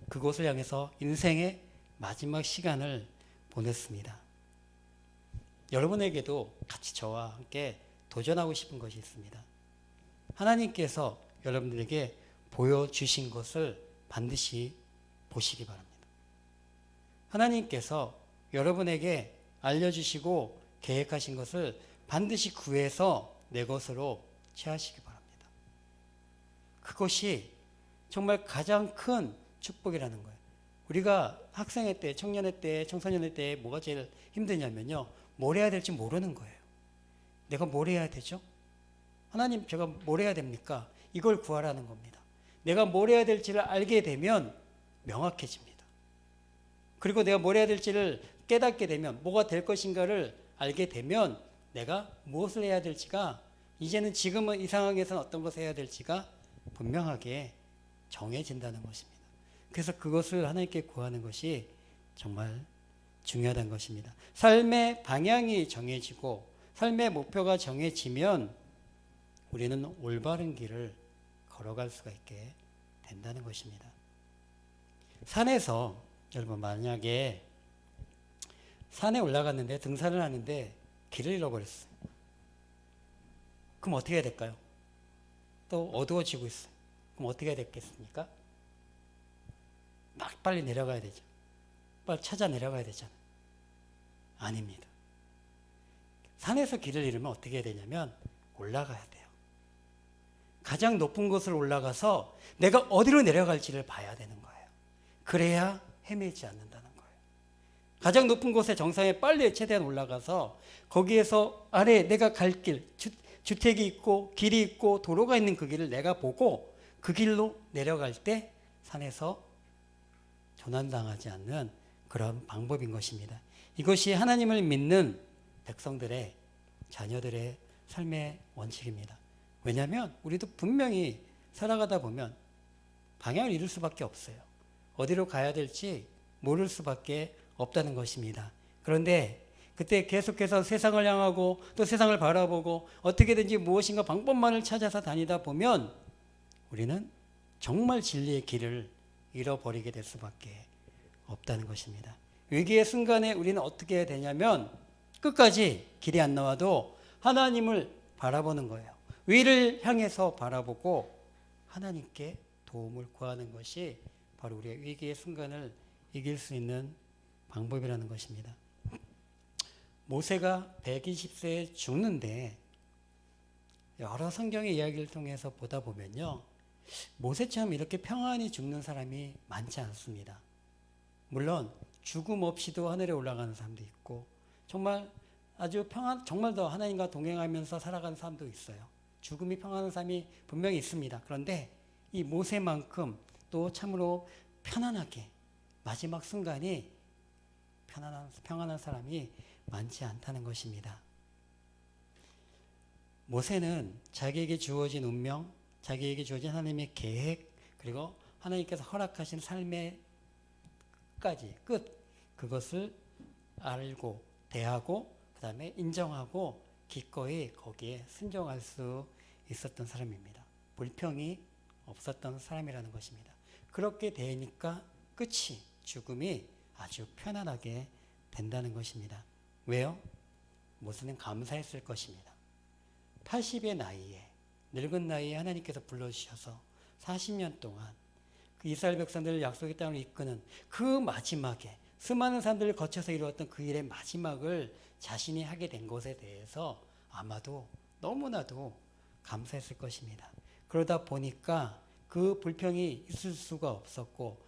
그곳을 향해서 인생의 마지막 시간을 보냈습니다. 여러분에게도 같이 저와 함께 도전하고 싶은 것이 있습니다. 하나님께서 여러분들에게 보여주신 것을 반드시 보시기 바랍니다. 하나님께서 여러분에게 알려주시고 계획하신 것을 반드시 구해서 내 것으로 취하시기 바랍니다. 그것이 정말 가장 큰 축복이라는 거예요. 우리가 학생회 때, 청년회 때, 청소년회 때 뭐가 제일 힘드냐면요, 뭘 해야 될지 모르는 거예요. 내가 뭘 해야 되죠? 하나님, 제가 뭘 해야 됩니까? 이걸 구하라는 겁니다. 내가 뭘 해야 될지를 알게 되면 명확해집니다. 그리고 내가 뭘 해야 될지를 깨닫게 되면, 뭐가 될 것인가를 알게 되면 내가 무엇을 해야 될지가, 이제는 지금은 이 상황에서는 어떤 것을 해야 될지가 분명하게 정해진다는 것입니다. 그래서 그것을 하나님께 구하는 것이 정말 중요하다는 것입니다. 삶의 방향이 정해지고 삶의 목표가 정해지면 우리는 올바른 길을 걸어갈 수가 있게 된다는 것입니다. 산에서 여러분, 만약에 산에 올라갔는데 등산을 하는데 길을 잃어버렸어요. 그럼 어떻게 해야 될까요? 또 어두워지고 있어요. 그럼 어떻게 해야 되겠습니까? 막 빨리 내려가야 되죠. 빨리 찾아 내려가야 되잖아요. 아닙니다. 산에서 길을 잃으면 어떻게 해야 되냐면 올라가야 돼요. 가장 높은 곳을 올라가서 내가 어디로 내려갈지를 봐야 되는 거예요. 그래야 헤매지 않는다는 거예요. 가장 높은 곳에 정상에 빨리 최대한 올라가서 거기에서 아래 내가 갈 길, 주택이 있고 길이 있고 도로가 있는 그 길을 내가 보고 그 길로 내려갈 때 산에서 조난당하지 않는 그런 방법인 것입니다. 이것이 하나님을 믿는 백성들의, 자녀들의 삶의 원칙입니다. 왜냐하면 우리도 분명히 살아가다 보면 방향을 잃을 수밖에 없어요. 어디로 가야 될지 모를 수밖에 없다는 것입니다. 그런데 그때 계속해서 세상을 향하고 또 세상을 바라보고 어떻게든지 무엇인가 방법만을 찾아서 다니다 보면 우리는 정말 진리의 길을 잃어버리게 될 수밖에 없다는 것입니다. 위기의 순간에 우리는 어떻게 해야 되냐면 끝까지 길이 안 나와도 하나님을 바라보는 거예요. 위를 향해서 바라보고 하나님께 도움을 구하는 것이 바로 우리의 위기의 순간을 이길 수 있는 방법이라는 것입니다. 모세가 120세에 죽는데 여러 성경의 이야기를 통해서 보다 보면요, 모세처럼 이렇게 평안히 죽는 사람이 많지 않습니다. 물론 죽음 없이도 하늘에 올라가는 사람도 있고 정말 아주 정말 더 하나님과 동행하면서 살아가는 사람도 있어요. 죽음이 평안한 사람이 분명히 있습니다. 그런데 이 모세만큼 또 참으로 편안하게 마지막 순간이 평안한 사람이 많지 않다는 것입니다. 모세는 자기에게 주어진 운명, 자기에게 주어진 하나님의 계획, 그리고 하나님께서 허락하신 삶의 끝, 그것을 알고 대하고 그 다음에 인정하고 기꺼이 거기에 순종할 수 있었던 사람입니다. 불평이 없었던 사람이라는 것입니다. 그렇게 되니까 끝이, 죽음이 아주 편안하게 된다는 것입니다. 왜요? 모세는 감사했을 것입니다. 80의 나이에, 늙은 나이에 하나님께서 불러주셔서 40년 동안 그 이스라엘 백성들을 약속의 땅으로 이끄는 그 마지막에 수많은 사람들을 거쳐서 이루었던 그 일의 마지막을 자신이 하게 된 것에 대해서 아마도 너무나도 감사했을 것입니다. 그러다 보니까 그 불평이 있을 수가 없었고,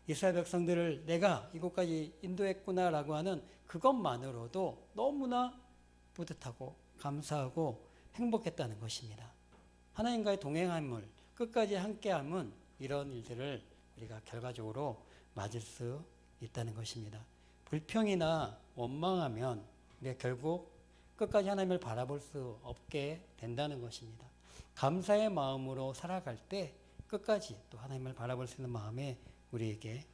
이스라엘 백성들을 내가 이곳까지 인도했구나라고 하는 그것만으로도 너무나 뿌듯하고 감사하고 행복했다는 것입니다. 하나님과의 동행함을 끝까지 함께함은 이런 일들을 우리가 결과적으로 맞을 수 있다는 것입니다. 불평이나 원망하면 우리가 결국 끝까지 하나님을 바라볼 수 없게 된다는 것입니다. 감사의 마음으로 살아갈 때 끝까지 또 하나님을 바라볼 수 있는 마음에 우리에게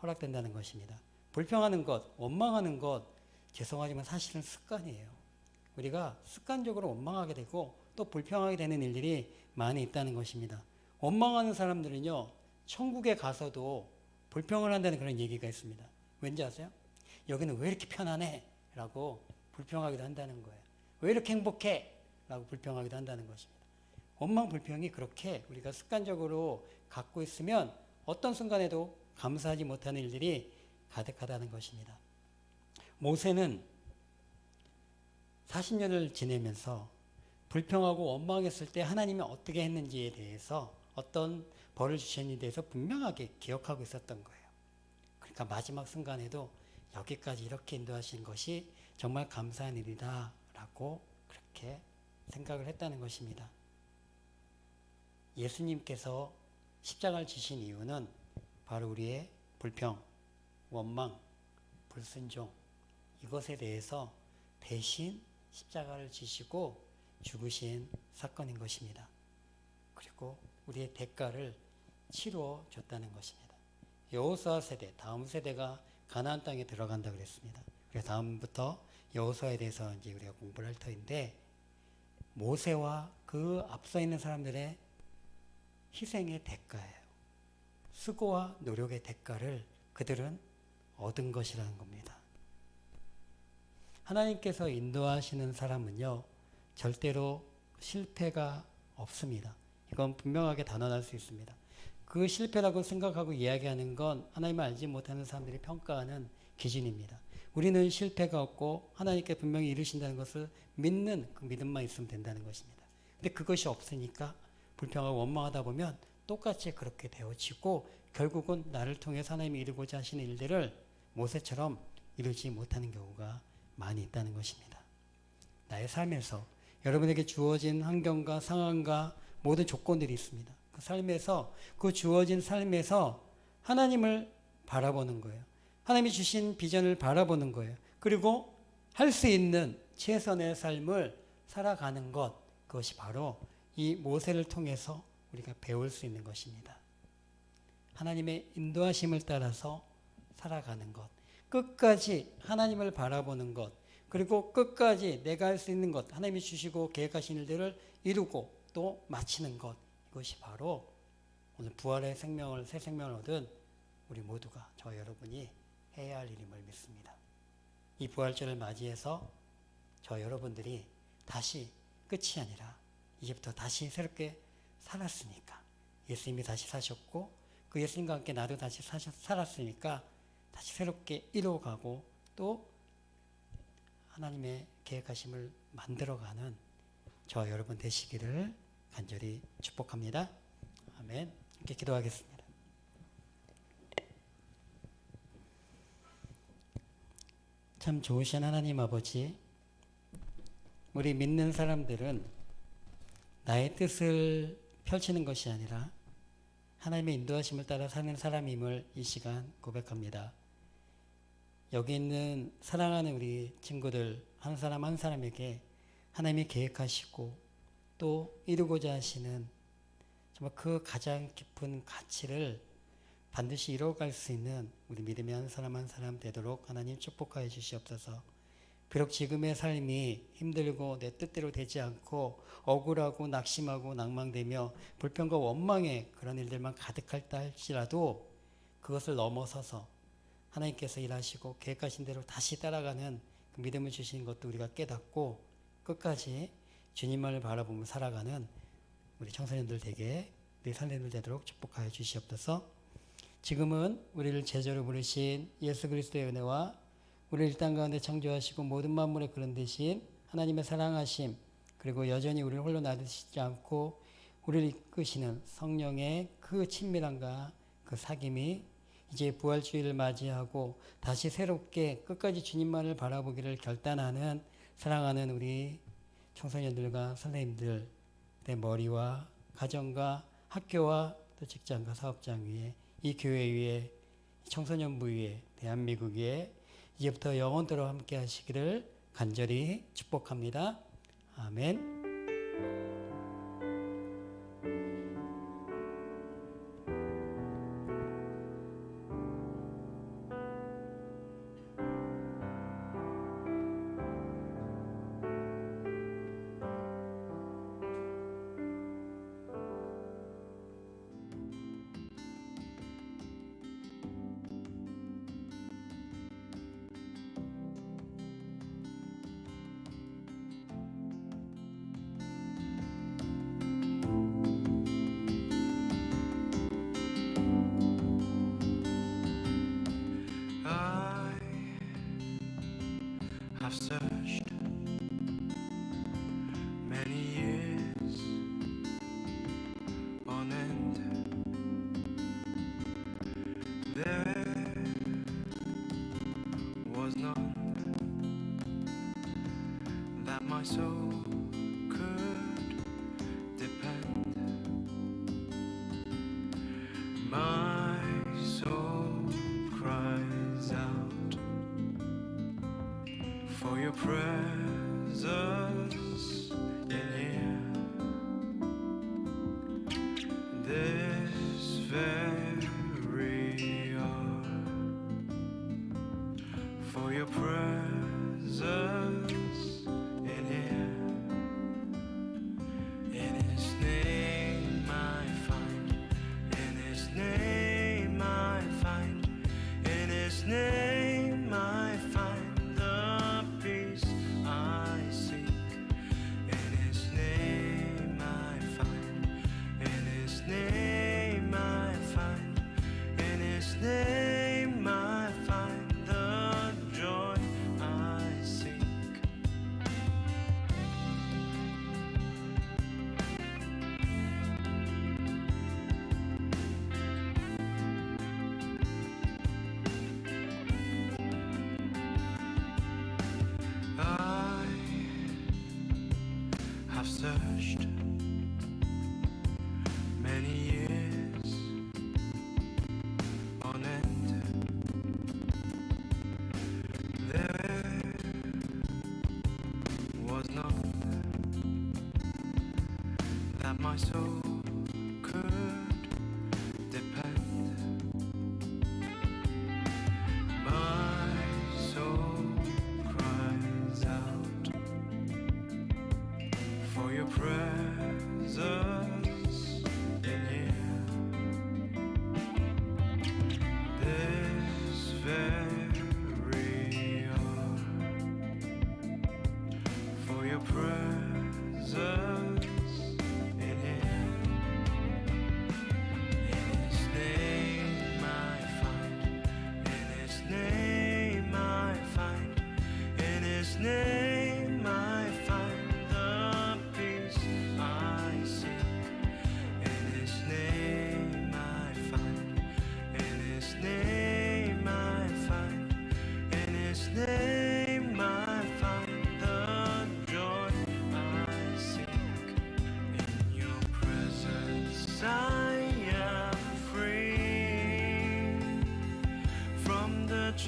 허락된다는 것입니다. 불평하는 것, 원망하는 것, 죄송하지만 사실은 습관이에요. 우리가 습관적으로 원망하게 되고 또 불평하게 되는 일들이 많이 있다는 것입니다. 원망하는 사람들은요, 천국에 가서도 불평을 한다는 그런 얘기가 있습니다. 왠지 아세요? 여기는 왜 이렇게 편안해? 라고 불평하기도 한다는 거예요. 왜 이렇게 행복해? 라고 불평하기도 한다는 것입니다. 원망, 불평이 그렇게 우리가 습관적으로 갖고 있으면 어떤 순간에도 감사하지 못하는 일들이 가득하다는 것입니다. 모세는 40년을 지내면서 불평하고 원망했을 때 하나님이 어떻게 했는지에 대해서 어떤 벌을 주셨는지에 대해서 분명하게 기억하고 있었던 거예요. 그러니까 마지막 순간에도 여기까지 이렇게 인도하신 것이 정말 감사한 일이다 라고 그렇게 생각을 했다는 것입니다. 예수님께서 십자가를 지신 이유는 바로 우리의 불평, 원망, 불순종 이것에 대해서 대신 십자가를 지시고 죽으신 사건인 것입니다. 그리고 우리의 대가를 치루어 줬다는 것입니다. 여호수아 세대, 다음 세대가 가나안 땅에 들어간다 그랬습니다. 그래서 다음부터 여호수아에 대해서 이제 우리가 공부를 할 터인데, 모세와 그 앞서 있는 사람들의 희생의 대가예요. 수고와 노력의 대가를 그들은 얻은 것이라는 겁니다. 하나님께서 인도하시는 사람은요, 절대로 실패가 없습니다. 이건 분명하게 단언할 수 있습니다. 그 실패라고 생각하고 이야기하는 건 하나님을 알지 못하는 사람들이 평가하는 기준입니다. 우리는 실패가 없고 하나님께 분명히 이루신다는 것을 믿는 그 믿음만 있으면 된다는 것입니다. 근데 그것이 없으니까 불평하고 원망하다 보면 똑같이 그렇게 되어지고 결국은 나를 통해서 하나님이 이루고자 하시는 일들을 모세처럼 이루지 못하는 경우가 많이 있다는 것입니다. 나의 삶에서 여러분에게 주어진 환경과 상황과 모든 조건들이 있습니다. 그 삶에서, 그 주어진 삶에서 하나님을 바라보는 거예요. 하나님이 주신 비전을 바라보는 거예요. 그리고 할 수 있는 최선의 삶을 살아가는 것, 그것이 바로 이 모세를 통해서 우리가 배울 수 있는 것입니다. 하나님의 인도하심을 따라서 살아가는 것, 끝까지 하나님을 바라보는 것, 그리고 끝까지 내가 할 수 있는 것, 하나님이 주시고 계획하신 일들을 이루고 또 마치는 것, 이것이 바로 오늘 부활의 생명을, 새 생명을 얻은 우리 모두가, 저와 여러분이 해야 할 일임을 믿습니다. 이 부활절을 맞이해서 저와 여러분들이 다시 끝이 아니라 이제부터 다시 새롭게 살았으니까, 예수님이 다시 사셨고 그 예수님과 함께 나도 다시 살았으니까 다시 새롭게 이루어가고 또 하나님의 계획하심을 만들어가는 저와 여러분 되시기를 간절히 축복합니다. 아멘. 함께 기도하겠습니다. 참 좋으신 하나님 아버지, 우리 믿는 사람들은 나의 뜻을 펼치는 것이 아니라 하나님의 인도하심을 따라 사는 사람임을 이 시간 고백합니다. 여기 있는 사랑하는 우리 친구들 한 사람 한 사람에게 하나님이 계획하시고 또 이루고자 하시는 정말 그 가장 깊은 가치를 반드시 이루어갈 수 있는 우리 믿음의 한 사람 한 사람 되도록 하나님 축복하여 주시옵소서. 비록 지금의 삶이 힘들고 내 뜻대로 되지 않고 억울하고 낙심하고 낭망되며 불평과 원망의 그런 일들만 가득할다 할지라도 그것을 넘어서서 하나님께서 일하시고 계획하신 대로 다시 따라가는 그 믿음을 주시는 것도 우리가 깨닫고 끝까지 주님만을 바라보며 살아가는 우리 청소년들 되게, 우리 선생님들 되도록 축복하여 주시옵소서. 지금은 우리를 제자로 부르신 예수 그리스도의 은혜와 우리를 이 땅 가운데 창조하시고 모든 만물의 그런 대신 하나님의 사랑하심, 그리고 여전히 우리를 홀로 놔두시지 않고 우리를 이끄시는 성령의 그 친밀함과 그 사귐이 이제 부활주의를 맞이하고 다시 새롭게 끝까지 주님만을 바라보기를 결단하는 사랑하는 우리 청소년들과 선생님들, 내 머리와 가정과 학교와 또 직장과 사업장 위에, 이 교회 위에, 청소년부 위에, 대한민국 위에 이제부터 영원토록 함께 하시기를 간절히 축복합니다. 아멘. I've searched many years on end. There was none that my soul could depend. My soul cries out for your presence in here. This very hour, for your presence in here. In His name I find, in His name I find, in His name I find the peace I seek. In His name I find, in His name I find, in His name I find the joy I seek. I have searched many years on end. There was none that my soul could depend. My soul cries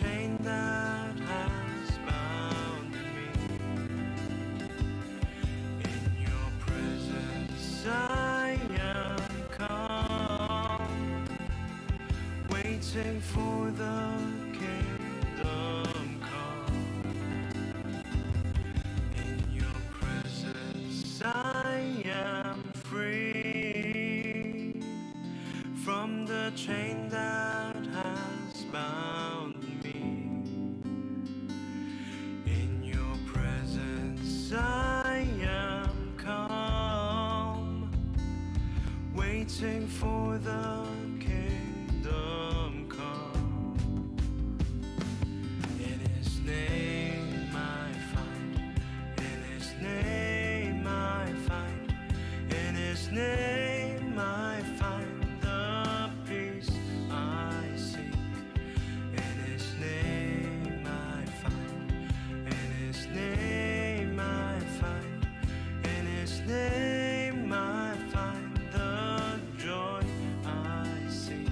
chain that has bound me. In your presence I am calm, waiting for the kingdom come. In your presence I am free from the chain that has bound me. In your presence I am calm, waiting for the kingdom come. In his name I find, in his name I find, in his name I find the peace I seek. In his name I find, in his name I find, in his name I find the joy I seek.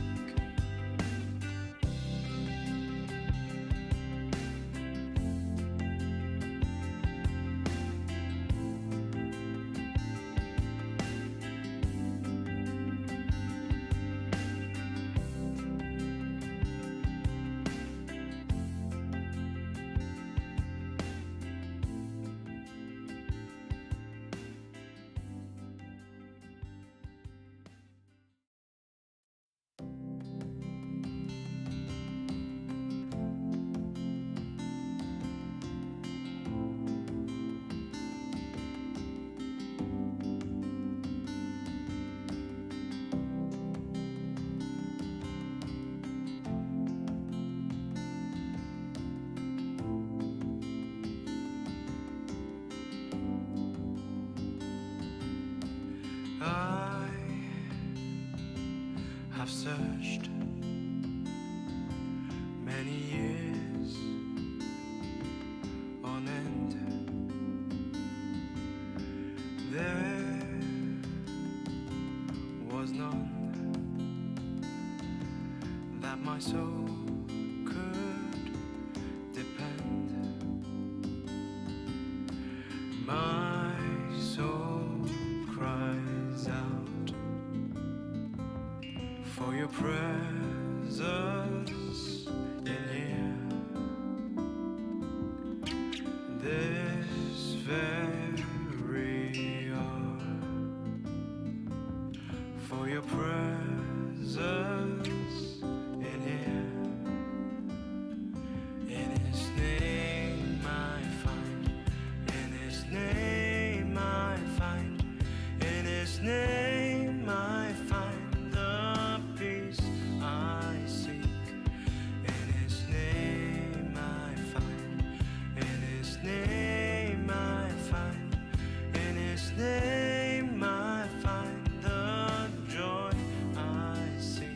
I have searched many years on end. There was none that my soul could depend. My soul cries out for your presence in here. This very hour, for your presence in here. In his name I find, in his name I find, in his name I find the peace I seek. In his name I find, in his name I find, in his name I find the joy I seek.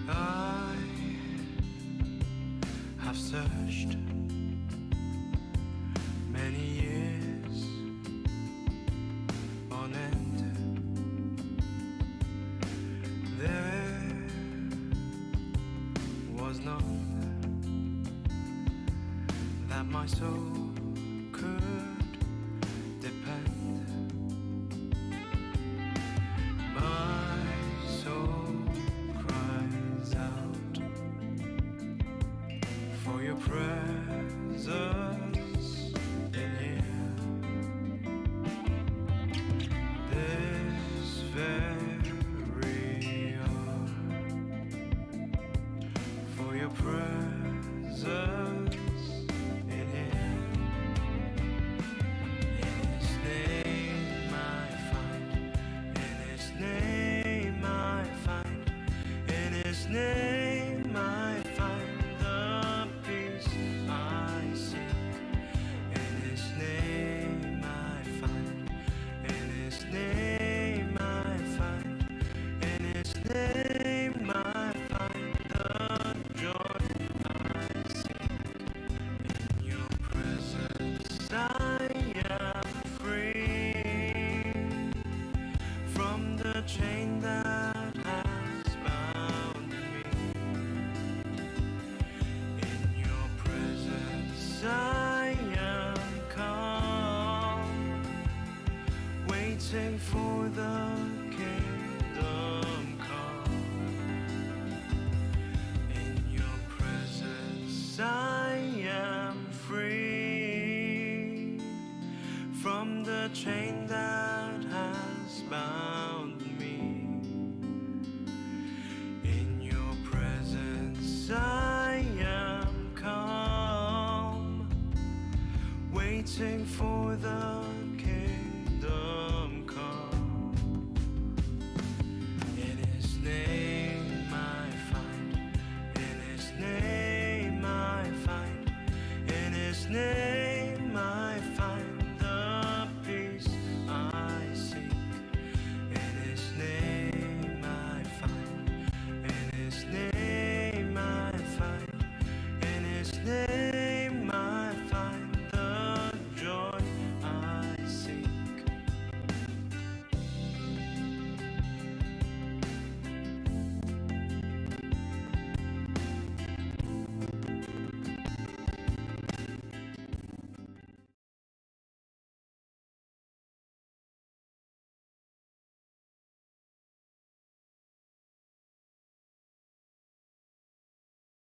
I have searched many years on end. There was none that my soul could depend. My soul cries out for your presence in here. This very hour, for your presence in here. In his name I find, in his name I find, in his name I find the peace I seek. waiting for the kingdom come. In your presence I am free from the chain that has bound me. In your presence I am calm, waiting for the